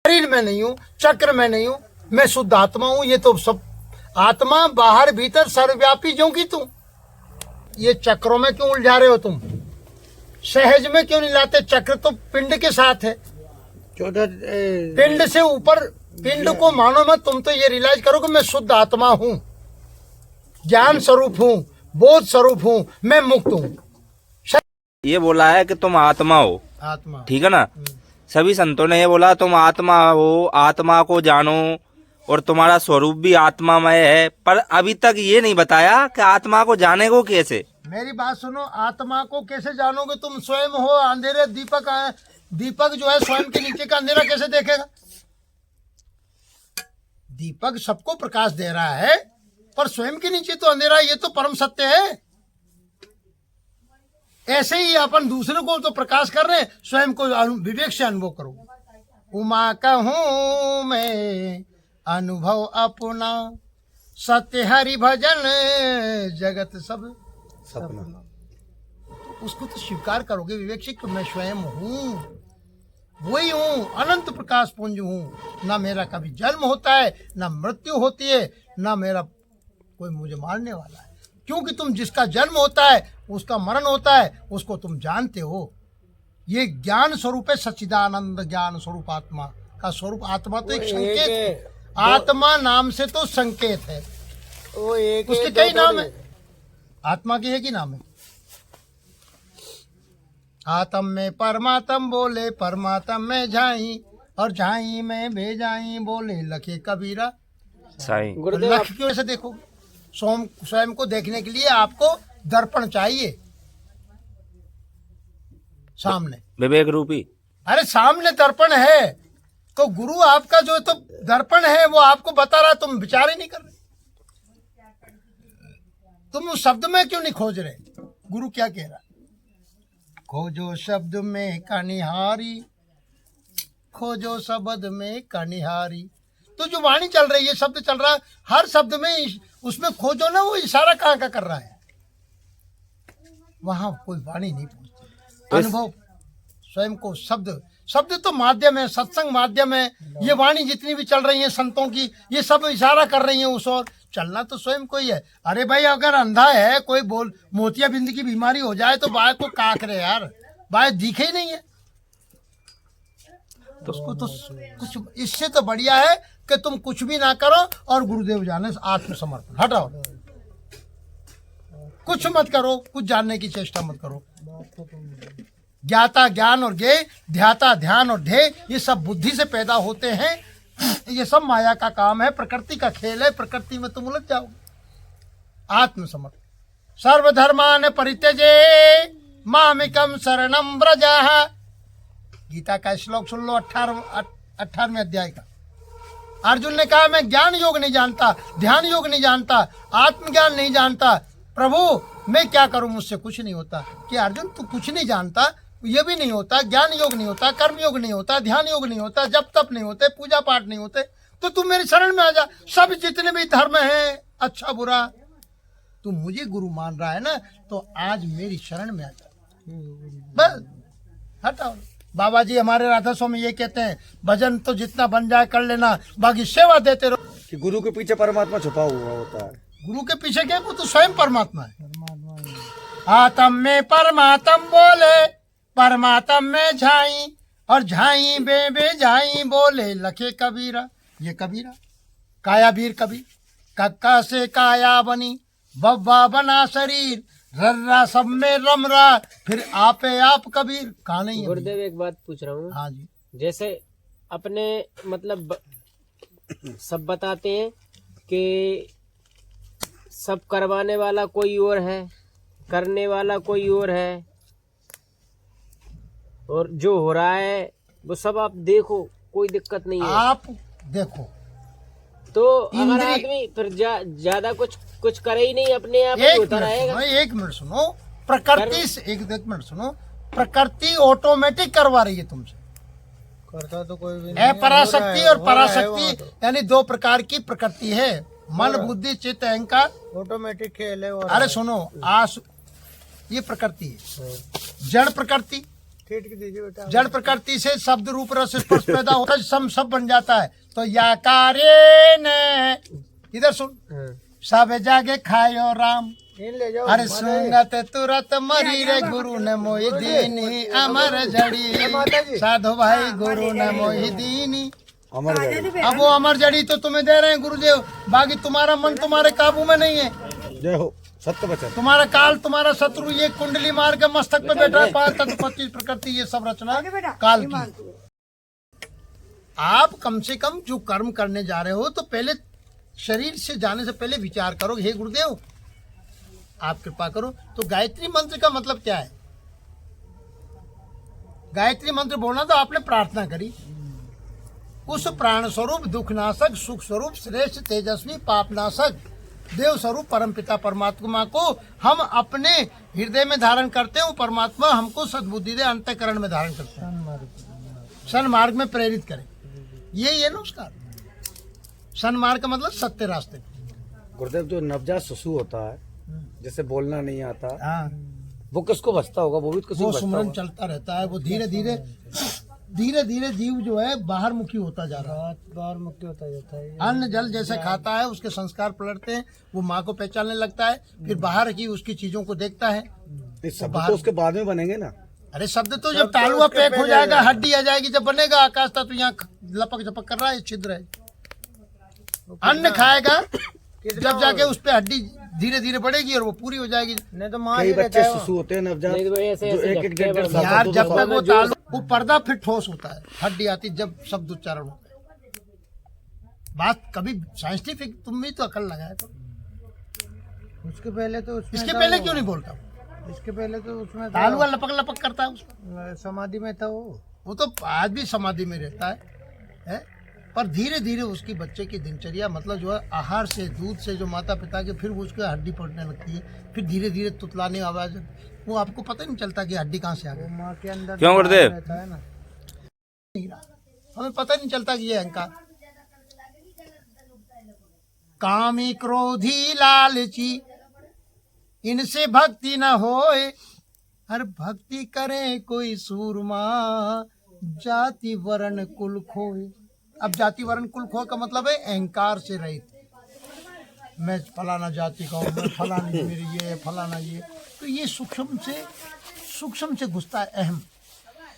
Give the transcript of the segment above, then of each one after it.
शरीर में नहीं हूँ, चक्र में नहीं हूँ, मैं शुद्ध आत्मा हूँ। ये तो सब आत्मा बाहर भीतर सर्वव्यापी जो की तुम ये चक्रों में क्यों उलझा रहे हो? तुम सहज में क्यों नहीं लाते? चक्र तो पिंड के साथ है, पिंड से ऊपर, पिंड को मानो मत। तुम तो ये रियलाइज करो कि मैं शुद्ध आत्मा हूँ, ज्ञान स्वरूप हूँ, बोध स्वरूप हूँ, मैं मुक्त हूँ। ये बोला है कि तुम आत्मा हो, आत्मा ठीक है ना। सभी संतों ने ये बोला तुम आत्मा हो, आत्मा को जानो और तुम्हारा स्वरूप भी आत्मामय है। पर अभी तक ये नहीं बताया कि आत्मा को जाने को कैसे। मेरी बात सुनो, आत्मा को कैसे जानोगे? तुम स्वयं हो अंधेरे। दीपक जो है स्वयं के नीचे का अंधेरा कैसे देखेगा? दीपक सबको प्रकाश दे रहा है, पर स्वयं के नीचे तो अंधेरा। ये तो परम सत्य है। ऐसे ही अपन दूसरे को तो प्रकाश कर रहे हैं, स्वयं को विवेक से अनुभव करो। उमा कहूं मैं अनुभव अपना, सत्य हरि भजन जगत सब सपना। उसको तो स्वीकार करोगे विवेक से कि मैं स्वयं हूँ, वही हूँ, अनंत प्रकाश पुंज हूँ। ना मेरा कभी जन्म होता है, ना मृत्यु होती है, ना मेरा कोई मुझे मारने वाला है। क्योंकि तुम जिसका जन्म होता है उसका मरण होता है, उसको तुम जानते हो। ये ज्ञान स्वरूप है, सच्चिदानंद ज्ञान स्वरूप आत्मा का स्वरूप। आत्मा तो एक संकेत है, आत्मा नाम से तो संकेत है। वो एक उसके कई नाम है, आत्मा के एक ही नाम है। आत्म में परमात्म बोले, परमात्म में झाई, और झाई में भेजाई बोले लखे कबीरा। साईं लख क्यों ऐसे देखोगे? स्वयं को देखने के लिए आपको दर्पण चाहिए सामने, विवेक रूपी। अरे सामने दर्पण है तो गुरु आपका जो तो दर्पण है वो आपको बता रहा, तुम विचार ही नहीं कर रहे। तुम उस शब्द में क्यों नहीं खोज रहे? गुरु क्या कह रहा? खोजो शब्द में कनिहारी, खोजो शब्द में कनिहारी। तो जो वाणी चल रही है, शब्द चल रहा है, हर शब्द में उसमें खोजो ना, वो इशारा कहाँ का कर रहा है? वहां कोई वाणी नहीं पहुंचती। अनुभव स्वयं को, शब्द तो माध्यम है, सत्संग माध्यम है। ये वाणी जितनी भी चल रही है संतों की, ये सब इशारा कर रही है उस ओर। चलना तो स्वयं को ही है। अरे भाई, अगर अंधा है कोई, बोल मोतियाबिंद की बीमारी हो जाए तो बाय को काक रहे यार, बाय दिखे ही नहीं है। तो उसको तो कुछ इससे तो बढ़िया है कि तुम कुछ भी ना करो और गुरुदेव जाने आत्मसमर्पण। हटाओ, कुछ मत करो, कुछ जानने की चेष्टा मत करो। ज्ञाता ज्ञान और ज्ञेय, ध्याता ध्यान और ध्येय, ये सब बुद्धि से पैदा होते हैं। ये सब माया का काम है, प्रकृति का खेल है। प्रकृति में तुम उलझ जाओगे। आत्मसमर्पण। सर्वधर्मान परित्यजे मामिकम शरणम व्रजः। गीता का श्लोक सुन लो, 18वें अध्याय का। अर्जुन ने कहा मैं ज्ञान योग नहीं जानता, ध्यान योग नहीं जानता, आत्मज्ञान नहीं जानता, प्रभु मैं क्या करूं, मुझसे कुछ नहीं होता। कि अर्जुन तू कुछ नहीं जानता, ये भी नहीं होता, ज्ञान योग नहीं होता, कर्म योग नहीं होता, ध्यान योग नहीं होता, जप तप नहीं होते, पूजा पाठ नहीं होते, तो तू मेरे शरण में आ जा। सब जितने भी धर्म हैं, अच्छा बुरा, तू मुझे गुरु मान रहा है ना, तो आज मेरी शरण में आ जा। बस हटाओ। बाबा जी हमारे राधा स्वामी ये कहते हैं, भजन तो जितना बन जाए कर लेना, बाकी सेवा देते रहो। कि गुरु के पीछे परमात्मा छुपा हुआ होता है। गुरु के पीछे क्या? वो तो स्वयं परमात्मा है। आत्म में परमात्म बोले, परमात्म में झाई, और झाई बे झाई बोले लखे कबीरा। ये कबीरा काया वीर कबीर। कक्का से काया बनी, बब्बा बना शरीर, रर्रा सब में रमरा, फिर आपे आप कबीर। कहा नहीं है? गुरुदेव एक बात पूछ रहा हूँ। हाँ जी। जैसे अपने मतलब सब बताते हैं कि सब करवाने वाला कोई और है, करने वाला कोई और है, और जो हो रहा है वो सब आप देखो, कोई दिक्कत नहीं है। आप देखो तो अगर आदमी फिर ज्यादा कुछ करे ही नहीं, अपने आप ही होता रहेगा। एक मिनट सुनो, प्रकृति एक मिनट सुनो, प्रकृति ऑटोमेटिक करवा रही है तुमसे। करता तो कोई भी है पराशक्ति, और पराशक्ति यानी दो प्रकार की प्रकृति है, मन बुद्धि चित्त अहंकार। ऑटोमेटिक खेल है। अरे सुनो, ये प्रकृति है, जड़ प्रकृति खींच के दीजिए बेटा। जड़ प्रकृति से शब्द रूप रस स्पर्श पैदा होता है, सम सब बन जाता है। तो या कार्य ने, इधर सुन, सब जागे खायो राम, इन ले जाओ। अरे सुंगत तुरत मरी रे गुरु ने मोहि दीनी, अमर जड़ी साधु भाई गुरु ने मोहि दीनी। अमर जड़ी। अब वो अमर जड़ी तो तुम्हें दे रहे हैं गुरुदेव, बाकी तुम्हारा मन तुम्हारे काबू में नहीं है। जय हो सत्य वचन। तुम्हारा काल, तुम्हारा शत्रु, ये कुंडली मार के मस्तक पे बैठा है, 5 तत्व 25 प्रकृति, ये सब रचना काल की। आप कम से कम जो कर्म करने जा रहे हो तो पहले शरीर से जाने से पहले विचार करो, हे गुरुदेव आप कृपा करो। तो गायत्री मंत्र का मतलब क्या है? गायत्री मंत्र बोलना तो आपने प्रार्थना करी, उस प्राण स्वरूप दुखनाशक सुख स्वरूप श्रेष्ठ तेजस्वी पापनाशक देव स्वरूप परमपिता परमात्मा को हम अपने हृदय में धारण करते हैं। वो परमात्मा हमको सद्बुद्धि दे, अंतःकरण में धारण करते हैं, सन्मार्ग में प्रेरित करे। यही है ना उसका सन्मार्ग का मतलब सत्य रास्ते। गुरुदेव जो नवजात शिशु होता है, जैसे बोलना नहीं आता, हाँ, वो किसको बचता होगा? वो भी किसको वो बचता सुमरन होगा? चलता रहता है। वो धीरे धीरे जीव जो है बाहर मुखी होता जा रहा है, बाहर मुक्ति होता जाता है। अन्न जल जैसे खाता है उसके संस्कार पलटते हैं, वो माँ को पहचानने लगता है, फिर बाहर की उसकी चीजों को देखता है। ये शब्द तो उसके बाद में बनेंगे ना। अरे शब्द तो जब तालुआ पैक हो जाएगा, हड्डी आ जाएगी, जब बनेगा। आकाश था तो यहाँ लपक झपक कर रहा है, छिद्र है। अन्न खाएगा जब जाके उस पे हड्डी धीरे धीरे बढ़ेगी और वो पूरी हो जाएगी। नहीं तो माँ कई बच्चे शिशु होते हैं नवजात, नहीं तो ऐसे जो ऐसे एक झटके डेढ़ साल यार का, जब 2 तक साल वो तालु वो पर्दा फिर ठोस होता है, हड्डी आती जब शब्द उच्चारण होता है। बात कभी साइंटिफिक, तुम भी तो अकल लगाए तो। उसके पहले तो इसके पहले क्यों नहीं बोलता? इसके पहले तो उसमें तालुआ लपक लपक करता है उसको। समाधि में था वो तो आज भी समाधि में रहता है? पर धीरे धीरे उसकी बच्चे की दिनचर्या, मतलब जो है आहार से, दूध से, जो माता पिता के, फिर वो उसकी हड्डी पड़ने लगती है, फिर धीरे धीरे तुतलाने आवाज, वो आपको पता नहीं चलता कि हड्डी कहाँ से आ गई। माँ के अंदर क्यों गुरुदेव? रहता है ना। हमें पता नहीं चलता कि ये अहंकार। कामी क्रोधी लालची इनसे भक्ति न होए, हर भक्ति करे कोई सूरमा, जाति वर्ण कुल खोए। अब जाति वर्ण कुल खो का मतलब है अहंकार से रहित। मैं फलाना जाति का हूँ, मैं फलानी मेरी ये, फलाना ये। तो ये सूक्ष्म से घुसता है अहम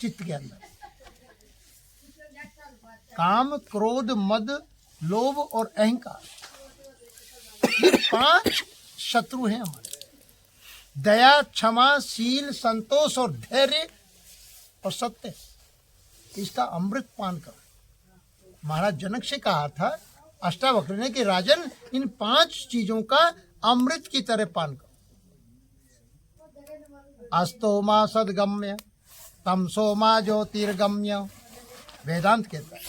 चित्त के अंदर। काम क्रोध मद लोभ और अहंकार, ये 5 शत्रु हैं हमारे। दया क्षमा शील संतोष और धैर्य और सत्य, इसका अमृत पान करो। महाराज जनक से कहा था अष्टावक्र ने कि राजन, इन 5 चीजों का अमृत की तरह पान करो। अस्तो मा सदगम्य तमसो मा ज्योतिर्गम्य, वेदांत कहता है।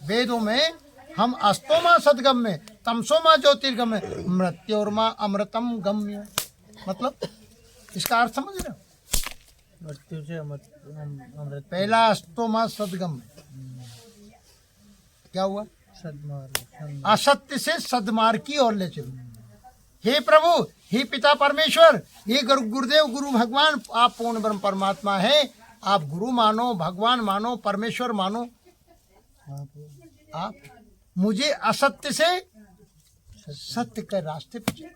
वेदों में हम अस्तो मा सदगम्य तमसो मा ज्योतिर्गम्य मृत्योर्मा अमृतम गम्य, मतलब इसका अर्थ समझ रहे हो? मृत्यु से अमृत। पहला अस्तो मा सदगम्य, क्या हुआ? सद्मार्ग। असत्य से सद्मार्ग की ओर ले चलो। हे प्रभु, हे पिता परमेश्वर, हे गुरुदेव गुरु भगवान, आप पूर्ण ब्रह्म परमात्मा है। आप गुरु मानो, भगवान मानो, परमेश्वर मानो। आप मुझे असत्य से सत्य के रास्ते पे चलो।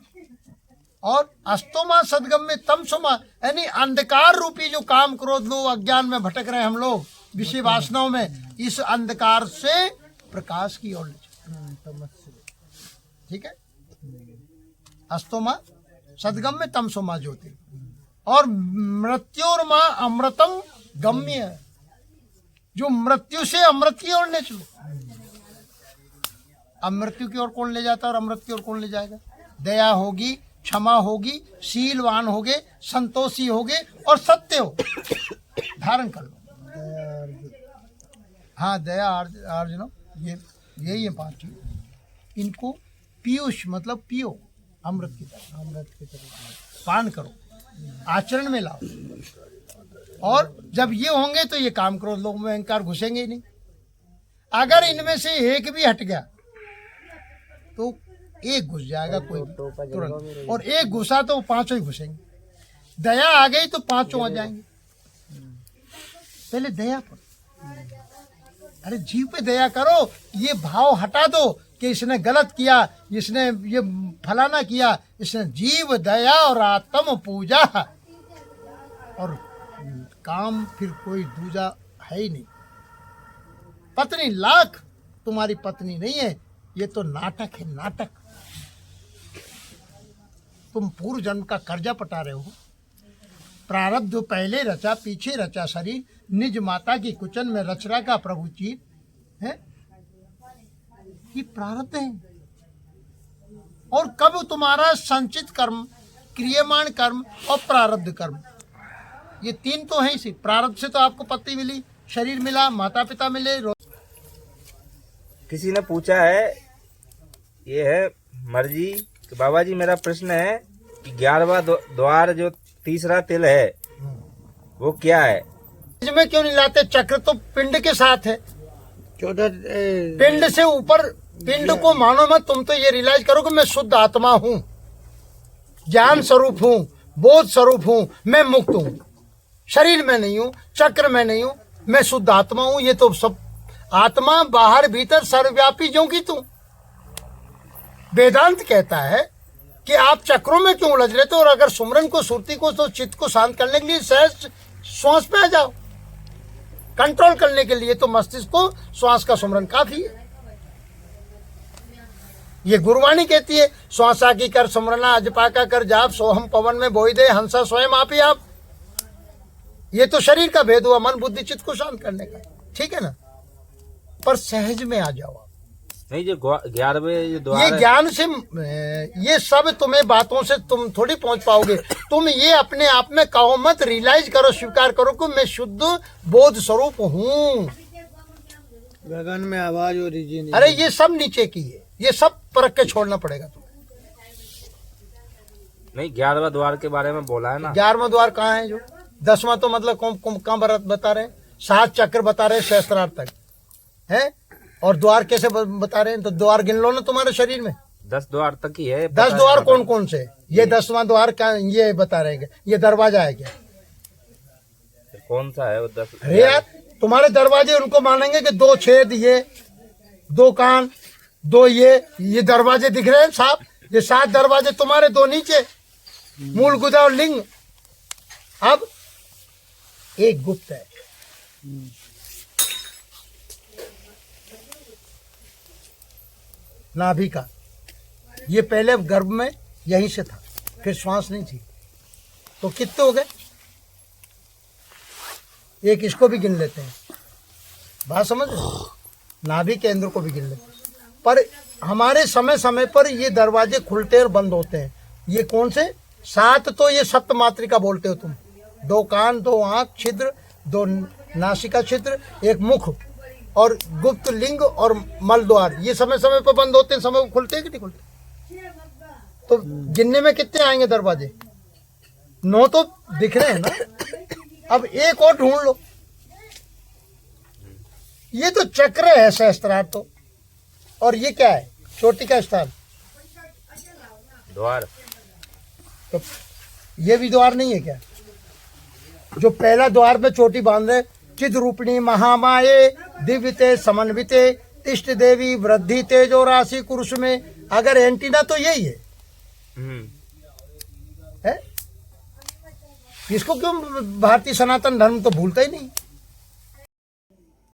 और अस्तोमा सदगम्य तमसोमा, यानी अंधकार रूपी जो काम क्रोध लोभ अज्ञान में भटक रहे हम लोग विषय वासनाओं में, इस अंधकार से प्रकाश की ओर ले चलो। ठीक है? अस्तोमा सदगम्य तमसोमा ज्योति, और मृत्योर्मा अमृतम गम्य, जो मृत्यु से अमृत की ओर ले चलो। अब मृत्यु की ओर कौन ले जाता है और अमृत की ओर कौन ले जाएगा? दया होगी, क्षमा होगी, शीलवान होगे, संतोषी होगे और सत्य हो, धारण कर लो। हाँ, दया अर्जुन, ये यही है 5 चीज। इनको पीयूष मतलब पियो, अमृत की तरह पान करो, आचरण में लाओ। और जब ये होंगे तो ये काम क्रोध लोगों में अहंकार घुसेंगे ही नहीं। अगर इनमें से एक भी हट गया तो एक घुस जाएगा कोई तुरंत, और एक घुसा तो 5 ही घुसेंगे। दया आ गई तो 5 आ जाएंगे। पहले दया पर, अरे जीव पे दया करो। ये भाव हटा दो कि इसने गलत किया, इसने ये फलाना किया। इसने जीव दया और आत्म पूजा, और काम फिर कोई दूजा है ही नहीं। पत्नी लाख तुम्हारी पत्नी नहीं है, ये तो नाटक है, नाटक। तुम पूर्व जन्म का कर्जा पटा रहे हो। प्रारब्ध पहले रचा, पीछे रचा शरीर, निज माता की कुचन में रचना का प्रभु चीर है। ये प्रारब्ध है। और कब तुम्हारा संचित कर्म, क्रियमाण कर्म और प्रारब्ध कर्म, ये तीन तो है इसी। प्रारब्ध से तो आपको पत्नी मिली, शरीर मिला, माता पिता मिले। किसी ने पूछा है, ये है मर्जी कि बाबा जी मेरा प्रश्न है कि 11वां द्वार जो तीसरा तिल है वो क्या है? इसमें क्यों नहीं लाते? चक्र तो पिंड के साथ है। 14 पिंड से ऊपर, पिंड को मानो मत, तुम तो ये रियलाइज करो कि मैं शुद्ध आत्मा हूँ, ज्ञान स्वरूप हूँ, बोध स्वरूप हूँ, मैं मुक्त हूँ, शरीर में नहीं हूँ, चक्र में नहीं हूँ, मैं शुद्ध आत्मा हूँ। ये तो सब आत्मा बाहर भीतर सर्वव्यापी ज्यों की तू। वेदांत कहता है कि आप चक्रों में क्यों उलझ रहे थे, और अगर सुमरन को, सुरती को, तो चित्त को शांत करने के लिए सहज श्वास पे आ जाओ। कंट्रोल करने के लिए तो मस्तिष्क को श्वास का सुमरन काफी है। ये गुरुवाणी कहती है, श्वासा की कर सुमरना, अजपा का कर जाप, सोहम पवन में बोई दे, हंसा स्वयं आप ही आप। ये तो शरीर का भेद हुआ, मन बुद्धि चित्त को शांत करने का, ठीक है ना। पर सहज में आ जाओ आप। नहीं, जो 11वें द्वार ये है, ज्ञान से, ये सब तुम्हें बातों से तुम थोड़ी पहुंच पाओगे। तुम ये अपने आप में कहो मत, रियलाइज करो, स्वीकार करो कि मैं शुद्ध बोध स्वरूप हूँ। गगन में आवाज हो रही जी। अरे ये सब नीचे की है, ये सब परख के छोड़ना पड़ेगा तुम्हें। नहीं 11वां द्वार के बारे में बोला है ना। 11वां द्वार कहाँ है? जो 10वां तो मतलब कहाँ बता रहे हैं? 7 चक्र बता रहे हैं, सहस्त्रार्थ तक है। और द्वार कैसे बता रहे हैं? तो द्वार गिन लो ना तुम्हारे शरीर में। 10 द्वार तक ही है। 10 द्वार कौन कौन से? ये 10वां द्वार का ये बता रहे हैं, ये दरवाजा है क्या? कौन सा है वो 10? अरे यार, तुम्हारे दरवाजे उनको मानेंगे कि 2 छेद, ये 2 कान, 2 ये दरवाजे दिख रहे हैं साहब। ये 7 दरवाजे तुम्हारे, 2 नीचे, मूल, गुदा और लिंग। अब एक गुप्त है। नाभि का, ये पहले गर्भ में यहीं से था, फिर श्वास नहीं थी। तो कितने हो गए? एक इसको भी गिन लेते हैं, बात समझ रहे? नाभि केंद्र को भी गिन लेते हैं। पर हमारे समय समय पर ये दरवाजे खुलते और बंद होते हैं। ये कौन से? 7 तो ये सप्त मात्रिका बोलते हो तुम। 2 कान, 2 आंख छिद्र, 2 नासिका छिद्र, 1 मुख, और गुप्त लिंग और मल द्वार। ये समय समय पर बंद होते हैं, समय खुलते हैं कि नहीं खुलते? तो गिनने में कितने आएंगे दरवाजे? 9 तो दिख रहे हैं ना। अब एक और ढूंढ लो। ये तो चक्र है, सहस्त्रार्थ तो। और ये क्या है? चोटी का स्थान, द्वार। तो ये भी द्वार नहीं है क्या? जो पहला द्वार में चोटी बांध रहे, चिद रूपिणी महामाये दिव्यते समन्विते तिष्ठ देवी वृद्धि तेजो राशि कुरुष में। अगर एंटीना तो यही है, है? इसको क्यों भारतीय सनातन धर्म तो भूलता ही नहीं।